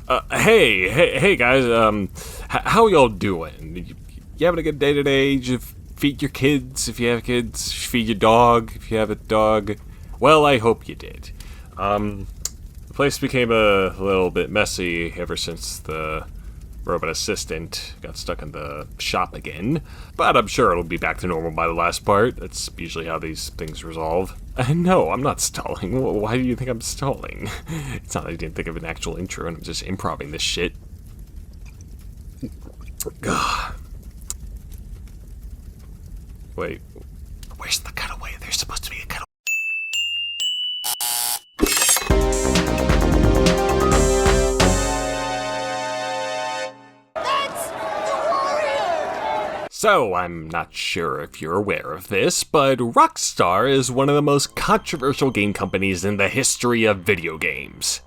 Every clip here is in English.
Hey guys, how y'all doing? You having a good day today? Did you feed your kids, if you have kids? Feed your dog, if you have a dog? Well, I hope you did. The place became a little bit messy ever since the robot assistant got stuck in the shop again, but I'm sure it'll be back to normal by the last part. That's usually how these things resolve. No, I'm not stalling. Why do you think I'm stalling? It's not that I didn't think of an actual intro and I'm just improvising this shit. Wait, where's the cutaway? There's supposed to be a cutaway. So, I'm not sure if you're aware of this, but Rockstar is one of the most controversial game companies in the history of video games.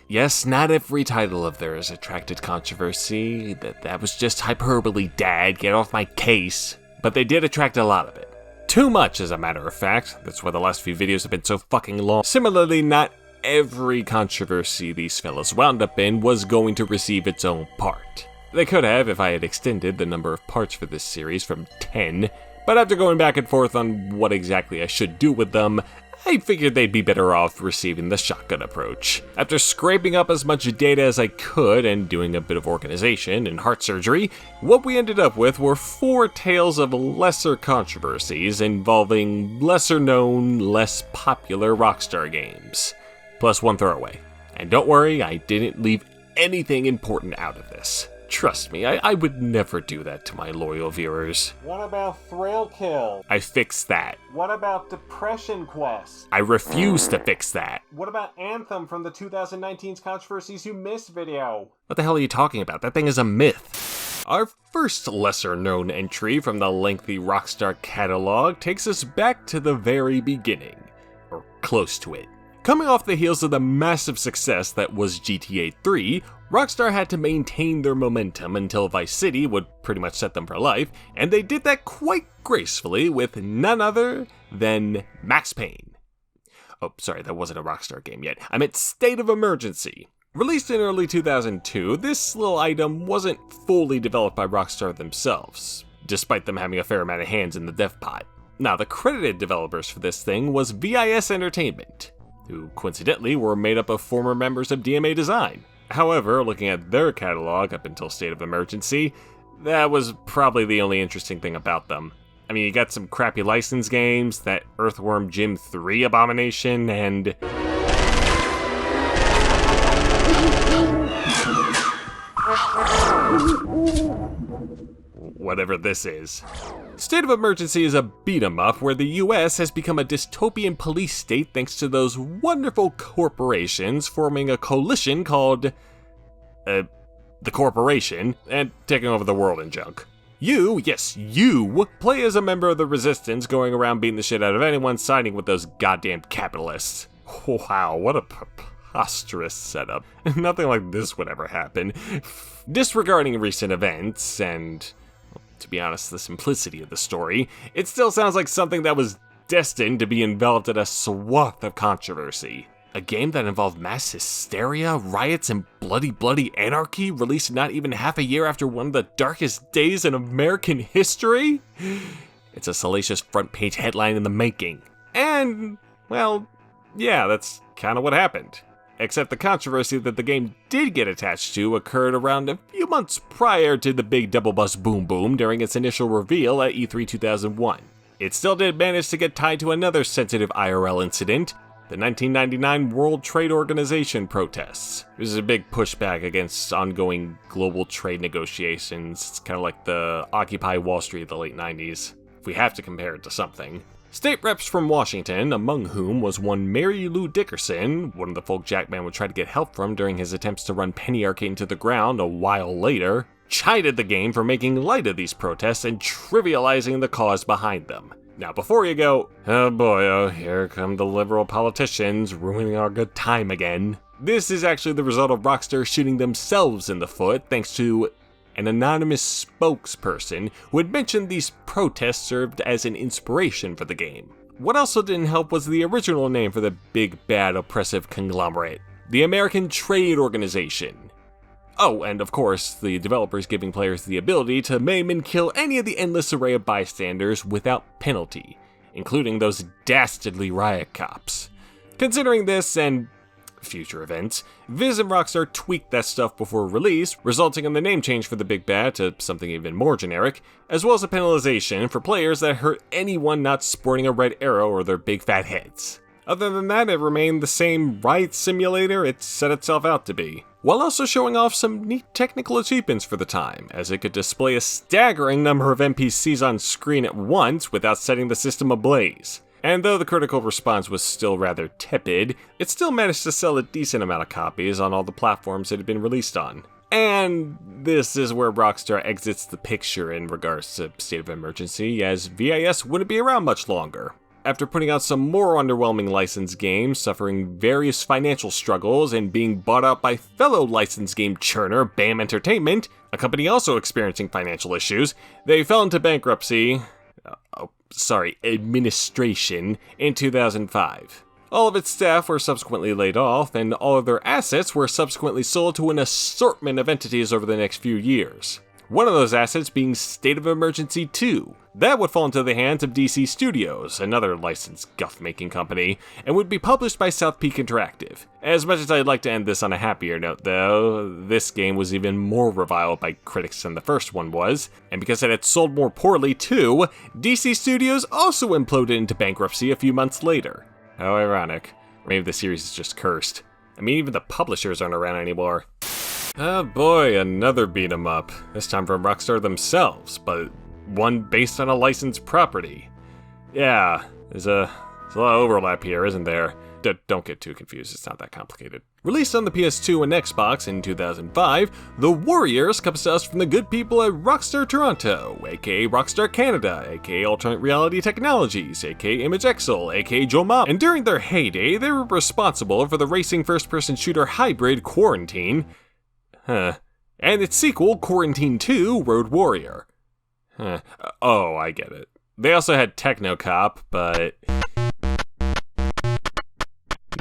Yes, not every title of theirs attracted controversy. That was just hyperbole, Dad. Get off my case. But they did attract a lot of it. Too much, as a matter of fact. That's why the last few videos have been so fucking long. Similarly, not every controversy these fellas wound up in was going to receive its own part. They could have if I had extended the number of parts for this series from 10, but after going back and forth on what exactly I should do with them, I figured they'd be better off receiving the shotgun approach. After scraping up as much data as I could and doing a bit of organization and heart surgery, what we ended up with were 4 tales of lesser controversies involving lesser known, less popular Rockstar games. Plus 1 throwaway. And don't worry, I didn't leave anything important out of this. Trust me, I would never do that to my loyal viewers. What about Thrill Kill? I fixed that. What about Depression Quest? I refuse to fix that. What about Anthem from the 2019's Controversies You Missed video? What the hell are you talking about? That thing is a myth. Our first lesser-known entry from the lengthy Rockstar catalog takes us back to the very beginning. Or close to it. Coming off the heels of the massive success that was GTA 3, Rockstar had to maintain their momentum until Vice City would pretty much set them for life, and they did that quite gracefully with none other than Max Payne. Oh, sorry, that wasn't a Rockstar game yet. I meant State of Emergency. Released in early 2002, this little item wasn't fully developed by Rockstar themselves, despite them having a fair amount of hands in the dev pot. Now, the credited developers for this thing was VIS Entertainment, who coincidentally were made up of former members of DMA Design. However, looking at their catalog up until State of Emergency, that was probably the only interesting thing about them. I mean, you got some crappy license games, that Earthworm Jim 3 abomination, and whatever this is. State of Emergency is a beat-em-up where the US has become a dystopian police state thanks to those wonderful corporations forming a coalition called, the Corporation, and taking over the world and junk. You, yes, you, play as a member of the Resistance going around beating the shit out of anyone siding with those goddamn capitalists. Wow, what a preposterous setup. Nothing like this would ever happen. Disregarding recent events and, to be honest, the simplicity of the story, it still sounds like something that was destined to be enveloped in a swath of controversy. A game that involved mass hysteria, riots, and bloody anarchy, released not even half a year after one of the darkest days in American history? It's a salacious front-page headline in the making. And, well, yeah, that's kind of what happened. Except the controversy that the game did get attached to occurred around a few months prior to the big double bust boom during its initial reveal at E3 2001. It still did manage to get tied to another sensitive IRL incident, the 1999 World Trade Organization protests. This is a big pushback against ongoing global trade negotiations. It's kind of like the Occupy Wall Street of the late 90s, if we have to compare it to something. State reps from Washington, among whom was one Mary Lou Dickerson, one of the folk Jackman would try to get help from during his attempts to run Penny Arcade into the ground a while later, chided the game for making light of these protests and trivializing the cause behind them. Now before you go, oh boy, oh here come the liberal politicians ruining our good time again, this is actually the result of Rockstar shooting themselves in the foot thanks to an anonymous spokesperson who had mentioned these protests served as an inspiration for the game. What also didn't help was the original name for the big bad oppressive conglomerate, the American Trade Organization. Oh, and of course, the developers giving players the ability to maim and kill any of the endless array of bystanders without penalty, including those dastardly riot cops. Considering this and future events, Viz and Rockstar tweaked that stuff before release, resulting in the name change for the Big Bad to something even more generic, as well as a penalization for players that hurt anyone not sporting a red arrow or their big fat heads. Other than that, it remained the same riot simulator it set itself out to be, while also showing off some neat technical achievements for the time, as it could display a staggering number of NPCs on screen at once without setting the system ablaze. And though the critical response was still rather tepid, it still managed to sell a decent amount of copies on all the platforms it had been released on. And this is where Rockstar exits the picture in regards to State of Emergency, as VIS wouldn't be around much longer. After putting out some more underwhelming licensed games, suffering various financial struggles, and being bought out by fellow licensed game churner BAM Entertainment, a company also experiencing financial issues, they fell into bankruptcy, administration, in 2005. All of its staff were subsequently laid off, and all of their assets were subsequently sold to an assortment of entities over the next few years. One of those assets being State of Emergency 2. That would fall into the hands of DC Studios, another licensed guff-making company, and would be published by South Peak Interactive. As much as I'd like to end this on a happier note though, this game was even more reviled by critics than the first one was, and because it had sold more poorly too, DC Studios also imploded into bankruptcy a few months later. How ironic. Or maybe the series is just cursed. I mean, even the publishers aren't around anymore. Oh boy, another beat 'em up. This time from Rockstar themselves, but one based on a licensed property. Yeah, there's a lot of overlap here, isn't there? Don't get too confused, it's not that complicated. Released on the PS2 and Xbox in 2005, The Warriors comes to us from the good people at Rockstar Toronto, aka Rockstar Canada, aka Alternate Reality Technologies, aka Image Excel, aka Joe Mob. And during their heyday, they were responsible for the racing first-person shooter hybrid Quarantine, and its sequel, Quarantine 2 Road Warrior. Oh, I get it. They also had Techno Cop, but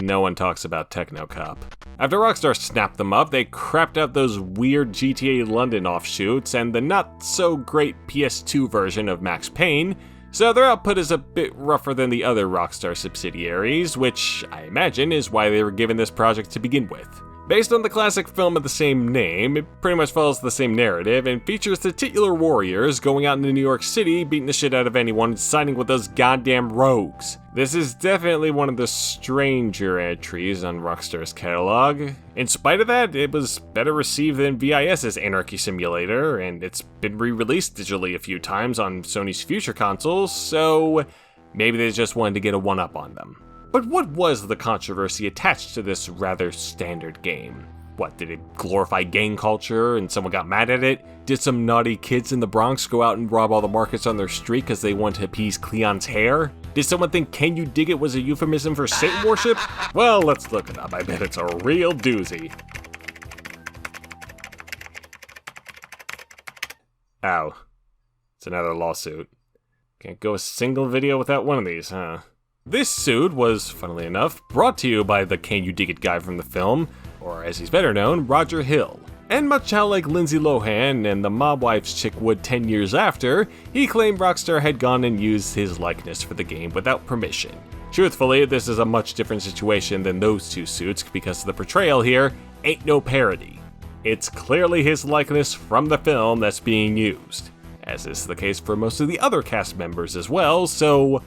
no one talks about Techno Cop. After Rockstar snapped them up, they crapped out those weird GTA London offshoots and the not-so-great PS2 version of Max Payne, so their output is a bit rougher than the other Rockstar subsidiaries, which I imagine is why they were given this project to begin with. Based on the classic film of the same name, it pretty much follows the same narrative and features the titular warriors going out into New York City, beating the shit out of anyone and siding with those goddamn rogues. This is definitely one of the stranger entries on Rockstar's catalog. In spite of that, it was better received than VIS's Anarchy Simulator, and it's been re-released digitally a few times on Sony's future consoles, so maybe they just wanted to get a one-up on them. But what was the controversy attached to this rather standard game? What, did it glorify gang culture and someone got mad at it? Did some naughty kids in the Bronx go out and rob all the markets on their street because they wanted to appease Cleon's hair? Did someone think Can You Dig It was a euphemism for Satan worship? Well, let's look it up. I bet it's a real doozy. Ow. It's another lawsuit. Can't go a single video without one of these, huh? This suit was, funnily enough, brought to you by the Can You Dig It guy from the film, or as he's better known, Roger Hill. And much how like Lindsay Lohan and the Mob Wife's chick would 10 years after, he claimed Rockstar had gone and used his likeness for the game without permission. Truthfully, this is a much different situation than those two suits because the portrayal here ain't no parody. It's clearly his likeness from the film that's being used, as is the case for most of the other cast members as well, so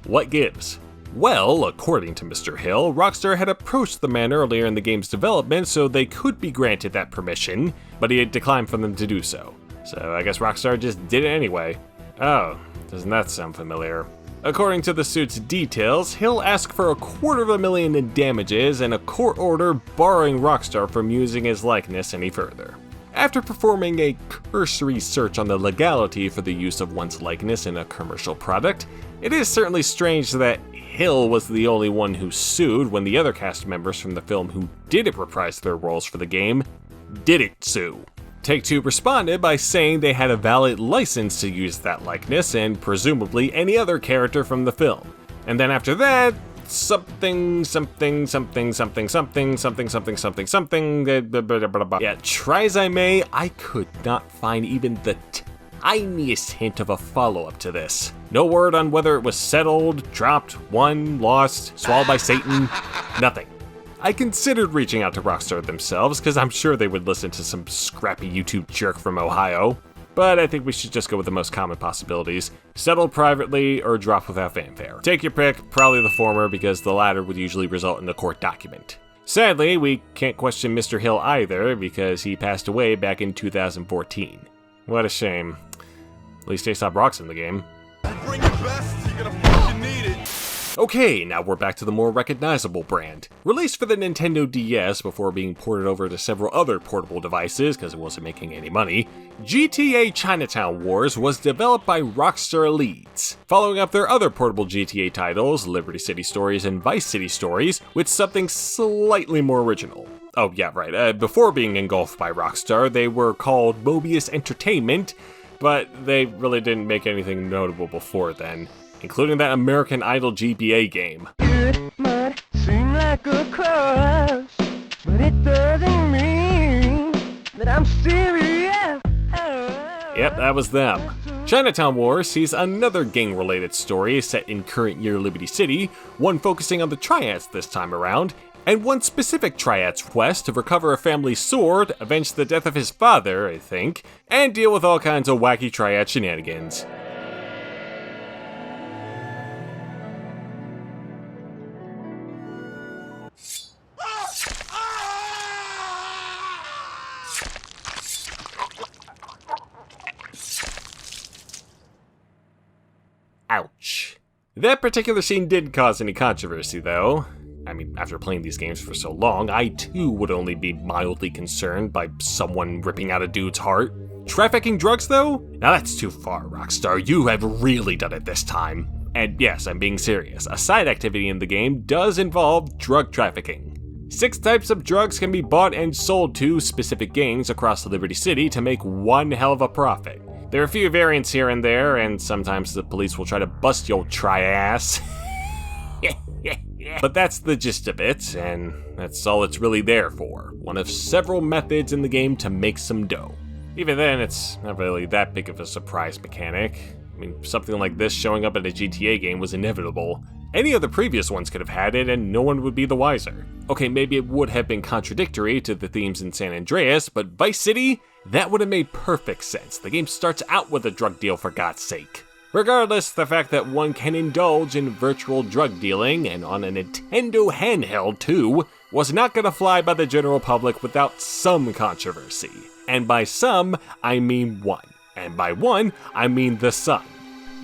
what gives? Well, according to Mr. Hill, Rockstar had approached the man earlier in the game's development so they could be granted that permission, but he had declined for them to do so. So I guess Rockstar just did it anyway. Oh, doesn't that sound familiar? According to the suit's details, Hill asked for $250,000 in damages and a court order barring Rockstar from using his likeness any further. After performing a cursory search on the legality for the use of one's likeness in a commercial product, it is certainly strange that Hill was the only one who sued when the other cast members from the film who didn't reprise their roles for the game didn't sue. Take-Two responded by saying they had a valid license to use that likeness and presumably any other character from the film. And then after that, something. Yeah, try as I may, I could not find even the tiniest hint of a follow-up to this. No word on whether it was settled, dropped, won, lost, swallowed by Satan, nothing. I considered reaching out to Rockstar themselves, because I'm sure they would listen to some scrappy YouTube jerk from Ohio, but I think we should just go with the most common possibilities. Settled privately or dropped without fanfare. Take your pick, probably the former, because the latter would usually result in a court document. Sadly, we can't question Mr. Hill either, because he passed away back in 2014. What a shame. At least they stopped rocks in the game. Bring your best, you're gonna fucking need it. Okay, now we're back to the more recognizable brand. Released for the Nintendo DS before being ported over to several other portable devices because it wasn't making any money, GTA Chinatown Wars was developed by Rockstar Leeds, following up their other portable GTA titles, Liberty City Stories and Vice City Stories, with something slightly more original. Oh yeah, right, before being engulfed by Rockstar, they were called Mobius Entertainment, but they really didn't make anything notable before then, including that American Idol GBA game. It might seem like a chorus, but it doesn't mean that I'm serious. Yep, that was them. Chinatown Wars sees another gang-related story set in current year Liberty City, one focusing on the triads this time around, and one specific triad's quest to recover a family's sword, avenge the death of his father, I think, and deal with all kinds of wacky triad shenanigans. Ouch. That particular scene didn't cause any controversy, though. I mean, after playing these games for so long, I too would only be mildly concerned by someone ripping out a dude's heart. Trafficking drugs, though? Now that's too far, Rockstar. You have really done it this time. And yes, I'm being serious. A side activity in the game does involve drug trafficking. 6 types of drugs can be bought and sold to specific gangs across Liberty City to make one hell of a profit. There are a few variants here and there, and sometimes the police will try to bust your tri-ass. But that's the gist of it, and that's all it's really there for. One of several methods in the game to make some dough. Even then, it's not really that big of a surprise mechanic. I mean, something like this showing up in a GTA game was inevitable. Any of the previous ones could have had it, and no one would be the wiser. Okay, maybe it would have been contradictory to the themes in San Andreas, but Vice City? That would have made perfect sense. The game starts out with a drug deal, for God's sake. Regardless, the fact that one can indulge in virtual drug dealing, and on a Nintendo handheld too, was not gonna fly by the general public without some controversy. And by some, I mean one. And by one, I mean The Sun.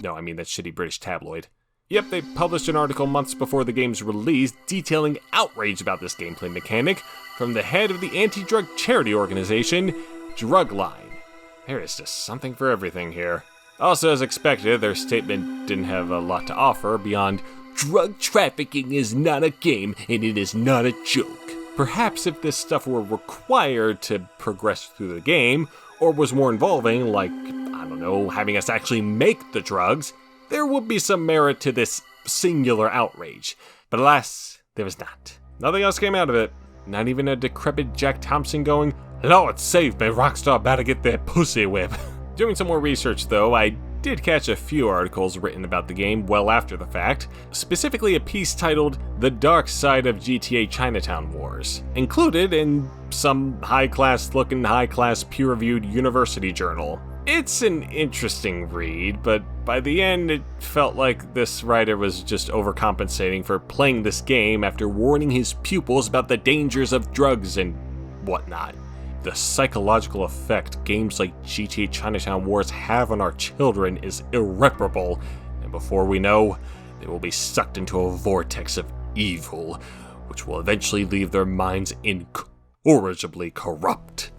No, I mean that shitty British tabloid. Yep, they published an article months before the game's release detailing outrage about this gameplay mechanic from the head of the anti-drug charity organization, Drugline. There is just something for everything here. Also, as expected, their statement didn't have a lot to offer beyond, "Drug trafficking is not a game and it is not a joke." Perhaps if this stuff were required to progress through the game, or was more involving, like, I don't know, having us actually make the drugs, there would be some merit to this singular outrage. But alas, there was not. Nothing else came out of it. Not even a decrepit Jack Thompson going, "Lord save me, Rockstar about to get their pussy whip." Doing some more research though, I did catch a few articles written about the game well after the fact, specifically a piece titled "The Dark Side of GTA Chinatown Wars," included in some high-class peer-reviewed university journal. It's an interesting read, but by the end it felt like this writer was just overcompensating for playing this game after warning his pupils about the dangers of drugs and whatnot. The psychological effect games like GTA Chinatown Wars have on our children is irreparable, and before we know, they will be sucked into a vortex of evil, which will eventually leave their minds incorrigibly corrupt.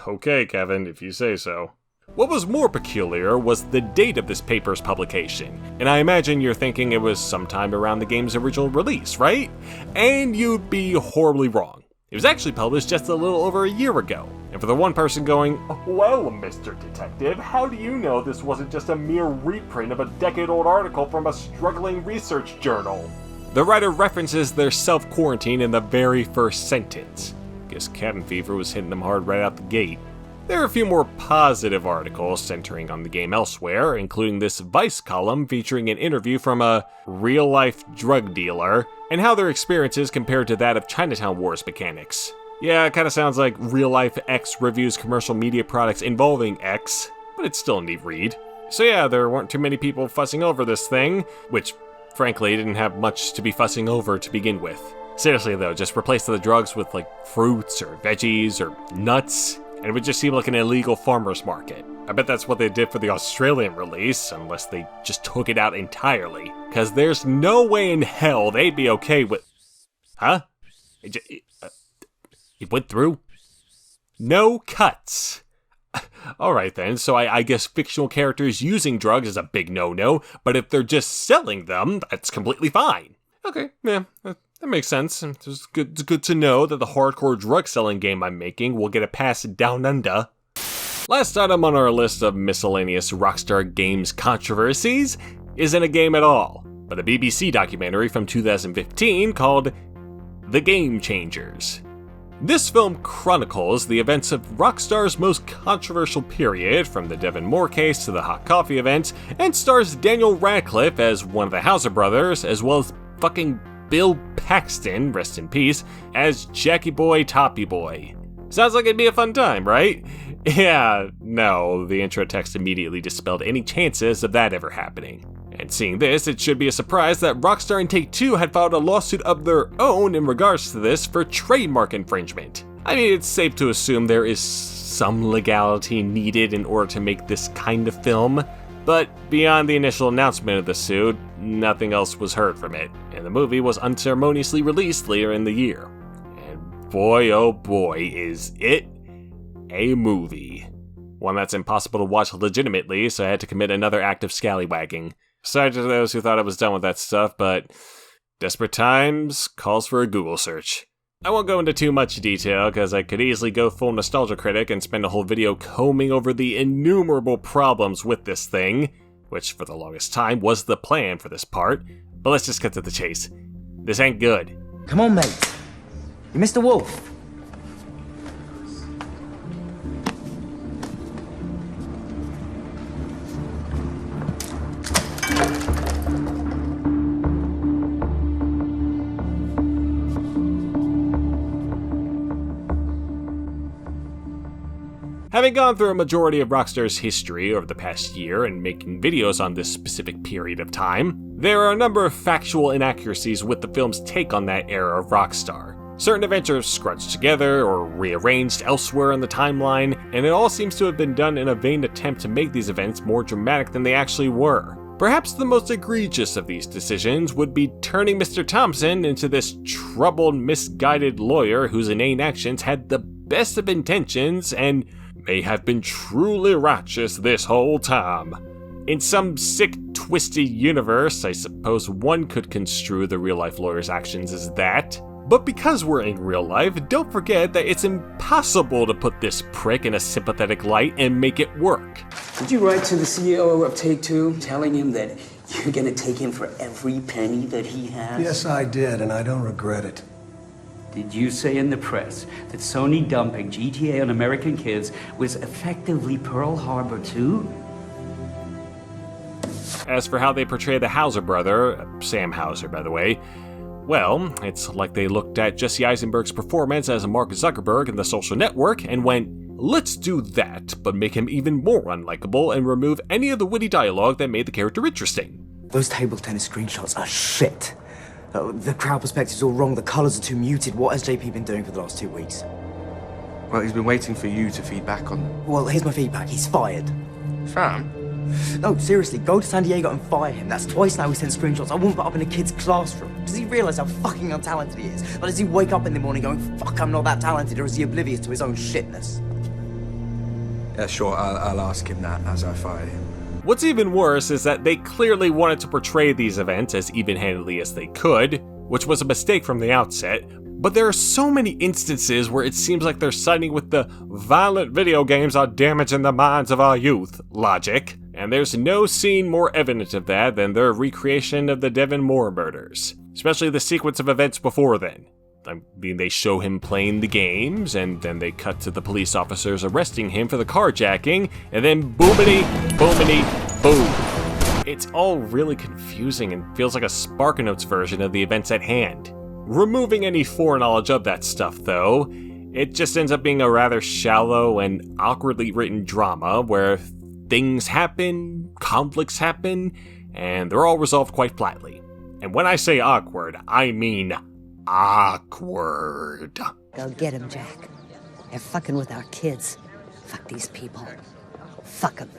Okay, Kevin, if you say so. What was more peculiar was the date of this paper's publication, and I imagine you're thinking it was sometime around the game's original release, right? And you'd be horribly wrong. It was actually published just a little over a year ago. And for the one person going, Well, Mr. Detective, how do you know this wasn't just a mere reprint of a decade-old article from a struggling research journal? the writer references their self-quarantine in the very first sentence. Guess cabin fever was hitting them hard right out the gate. There are a few more positive articles centering on the game elsewhere, including this Vice column featuring an interview from a real-life drug dealer, and how their experiences compared to that of Chinatown Wars mechanics. Yeah, it kinda sounds like real-life X reviews commercial media products involving X, but it's still a neat read. So yeah, there weren't too many people fussing over this thing, which, frankly, didn't have much to be fussing over to begin with. Seriously though, just replace the drugs with like fruits or veggies or nuts, and it would just seem like an illegal farmer's market. I bet that's what they did for the Australian release, unless they just took it out entirely. Cause there's no way in hell they'd be okay with... Huh? It went through? No cuts. Alright then, so I guess fictional characters using drugs is a big no-no, but if they're just selling them, that's completely fine. Okay, yeah, that makes sense. It's good to know that the hardcore drug-selling game I'm making will get a pass down under. Last item on our list of miscellaneous Rockstar Games controversies isn't a game at all, but a BBC documentary from 2015 called The Game Changers. This film chronicles the events of Rockstar's most controversial period, from the Devon Moore case to the hot coffee event, and stars Daniel Radcliffe as one of the Hauser brothers, as well as fucking Bill Paxton, rest in peace, as Jackie Boy Toppy Boy. Sounds like it'd be a fun time, right? Yeah, no, the intro text immediately dispelled any chances of that ever happening. And seeing this, it should be a surprise that Rockstar and Take-Two had filed a lawsuit of their own in regards to this for trademark infringement. I mean, it's safe to assume there is some legality needed in order to make this kind of film, but beyond the initial announcement of the suit, nothing else was heard from it, and the movie was unceremoniously released later in the year. And boy oh boy is it a movie. One that's impossible to watch legitimately, so I had to commit another act of scallywagging. Sorry to those who thought I was done with that stuff, but desperate times calls for a Google search. I won't go into too much detail, because I could easily go full nostalgia critic and spend a whole video combing over the innumerable problems with this thing, which for the longest time was the plan for this part, but let's just cut to the chase. This ain't good. Come on, mate. You're Mr. Wolf. Having gone through a majority of Rockstar's history over the past year and making videos on this specific period of time, there are a number of factual inaccuracies with the film's take on that era of Rockstar. Certain events are scrunched together or rearranged elsewhere in the timeline, and it all seems to have been done in a vain attempt to make these events more dramatic than they actually were. Perhaps the most egregious of these decisions would be turning Mr. Thompson into this troubled, misguided lawyer whose inane actions had the best of intentions and may have been truly righteous this whole time. In some sick, twisted universe, I suppose one could construe the real-life lawyer's actions as that. But because we're in real life, don't forget that it's impossible to put this prick in a sympathetic light and make it work. Did you write to the CEO of Take-Two telling him that you're gonna take him for every penny that he has? Yes, I did, and I don't regret it. Did you say in the press that Sony dumping GTA on American kids was effectively Pearl Harbor too? As for how they portray the Hauser brother, Sam Hauser by the way, well, it's like they looked at Jesse Eisenberg's performance as Mark Zuckerberg in The Social Network and went, let's do that, but make him even more unlikable and remove any of the witty dialogue that made the character interesting. Those table tennis screenshots are shit. The crowd perspective's all wrong, the colours are too muted. What has JP been doing for the last 2 weeks? Well, he's been waiting for you to feed back on them. Well, here's my feedback. He's fired. Fam? No, seriously, go to San Diego and fire him. That's twice now he sends screenshots. I won't put up in a kid's classroom. Does he realise how fucking untalented he is? Or does he wake up in the morning going, fuck, I'm not that talented, or is he oblivious to his own shitness? Yeah, sure, I'll ask him that as I fire him. What's even worse is that they clearly wanted to portray these events as even-handedly as they could, which was a mistake from the outset, But there are so many instances where it seems like they're siding with the violent video games are damaging the minds of our youth logic, and there's no scene more evident of that than their recreation of the Devon Moore murders, especially the sequence of events before then. I mean, they show him playing the games, and then they cut to the police officers arresting him for the carjacking, and then boomity, boomity, boom. It's all really confusing and feels like a SparkNotes version of the events at hand. Removing any foreknowledge of that stuff, though, it just ends up being a rather shallow and awkwardly written drama where things happen, conflicts happen, and they're all resolved quite flatly. And when I say awkward, I mean awkward. Go get him, Jack. They're fucking with our kids. Fuck these people. Fuck them.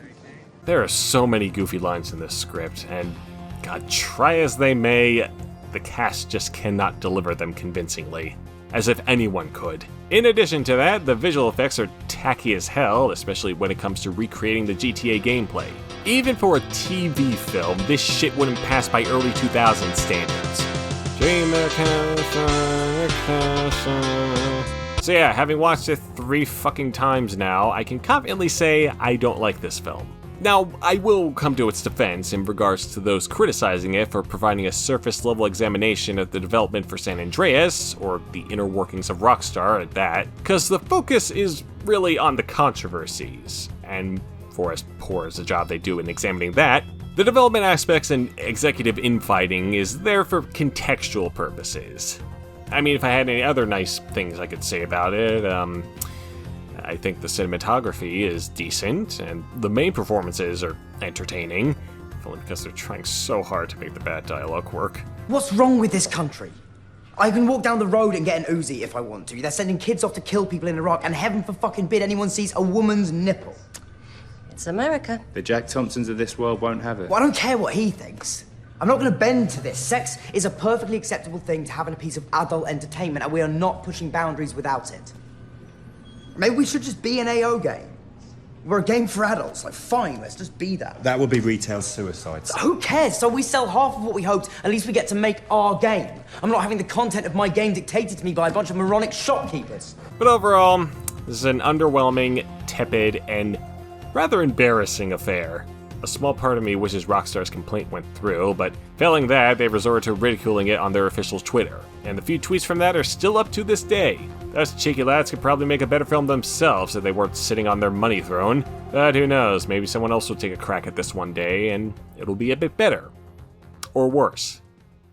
There are so many goofy lines in this script, and God, try as they may, the cast just cannot deliver them convincingly, as if anyone could. In addition to that, the visual effects are tacky as hell, especially when it comes to recreating the GTA gameplay. Even for a TV film, this shit wouldn't pass by early 2000s standards. So yeah, having watched it 3 fucking times now, I can confidently say I don't like this film. Now, I will come to its defense in regards to those criticizing it for providing a surface-level examination of the development for San Andreas, or the inner workings of Rockstar at that, because the focus is really on the controversies, and for as poor as a job they do in examining that, the development aspects and executive infighting is there for contextual purposes. I mean, if I had any other nice things I could say about it, I think the cinematography is decent, and the main performances are entertaining, only because they're trying so hard to make the bad dialogue work. What's wrong with this country? I can walk down the road and get an Uzi if I want to. They're sending kids off to kill people in Iraq, and heaven for fucking bid anyone sees a woman's nipple. It's America. The Jack Thompsons of this world won't have it. Well, I don't care what he thinks. I'm not going to bend to this. Sex is a perfectly acceptable thing to have in a piece of adult entertainment, and we are not pushing boundaries without it. Maybe we should just be an AO game. We're a game for adults. Like, fine, let's just be that. That would be retail suicide. So who cares? So we sell half of what we hoped. At least we get to make our game. I'm not having the content of my game dictated to me by a bunch of moronic shopkeepers. But overall, this is an underwhelming, tepid, and rather embarrassing affair. A small part of me wishes Rockstar's complaint went through, but failing that, they resorted to ridiculing it on their official Twitter. And the few tweets from that are still up to this day. Those cheeky lads could probably make a better film themselves if they weren't sitting on their money throne. But who knows, maybe someone else will take a crack at this one day, and it'll be a bit better. Or worse.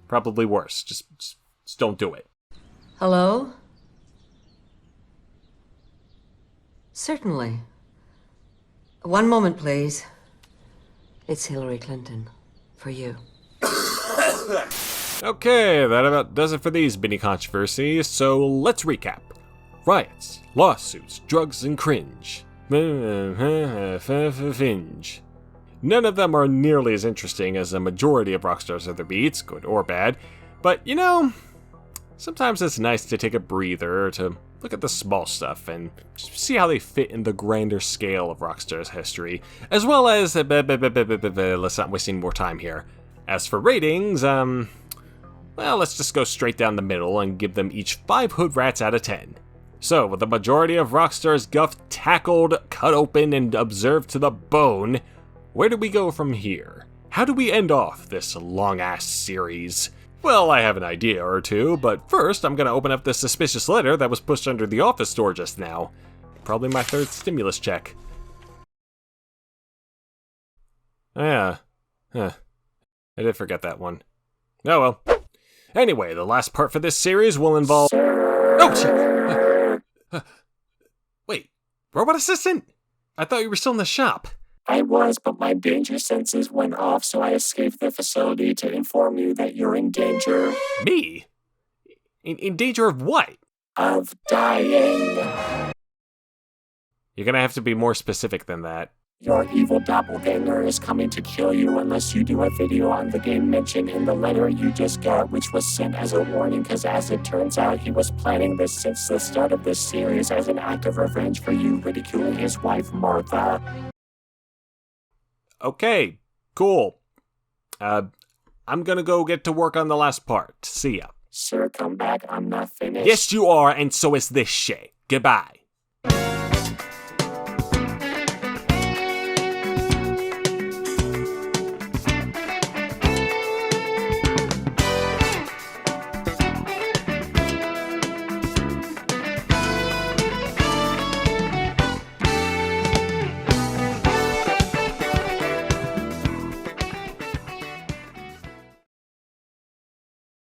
Probably worse. Just don't do it. Hello? Certainly. One moment, please. It's Hillary Clinton. For you. Okay, that about does it for these mini controversies, so let's recap. Riots, lawsuits, drugs, and cringe. Finge. None of them are nearly as interesting as the majority of Rockstar's other beats, good or bad, but you know, sometimes it's nice to take a breather, to look at the small stuff, and just see how they fit in the grander scale of Rockstar's history, as well as, let's not waste any more time here. As for ratings, well, let's just go straight down the middle and give them each 5 hood rats out of 10. So, with the majority of Rockstar's guff tackled, cut open, and observed to the bone, where do we go from here? How do we end off this long-ass series? Well, I have an idea or two, but first I'm gonna open up this suspicious letter that was pushed under the office door just now. Probably my 3rd stimulus check. Yeah. I did forget that one. Oh well. Anyway, the last part for this series will involve... Oh, shit! Wait, robot assistant? I thought you were still in the shop. I was, but my danger senses went off, so I escaped the facility to inform you that you're in danger. Me? In danger of what? Of dying. You're gonna have to be more specific than that. Your evil doppelganger is coming to kill you unless you do a video on the game mentioned in the letter you just got, which was sent as a warning, because as it turns out, he was planning this since the start of this series as an act of revenge for you ridiculing his wife, Martha. Okay, cool. I'm gonna go get to work on the last part. See ya. Sir, come back, I'm not finished. Yes, you are, and so is this shit. Goodbye.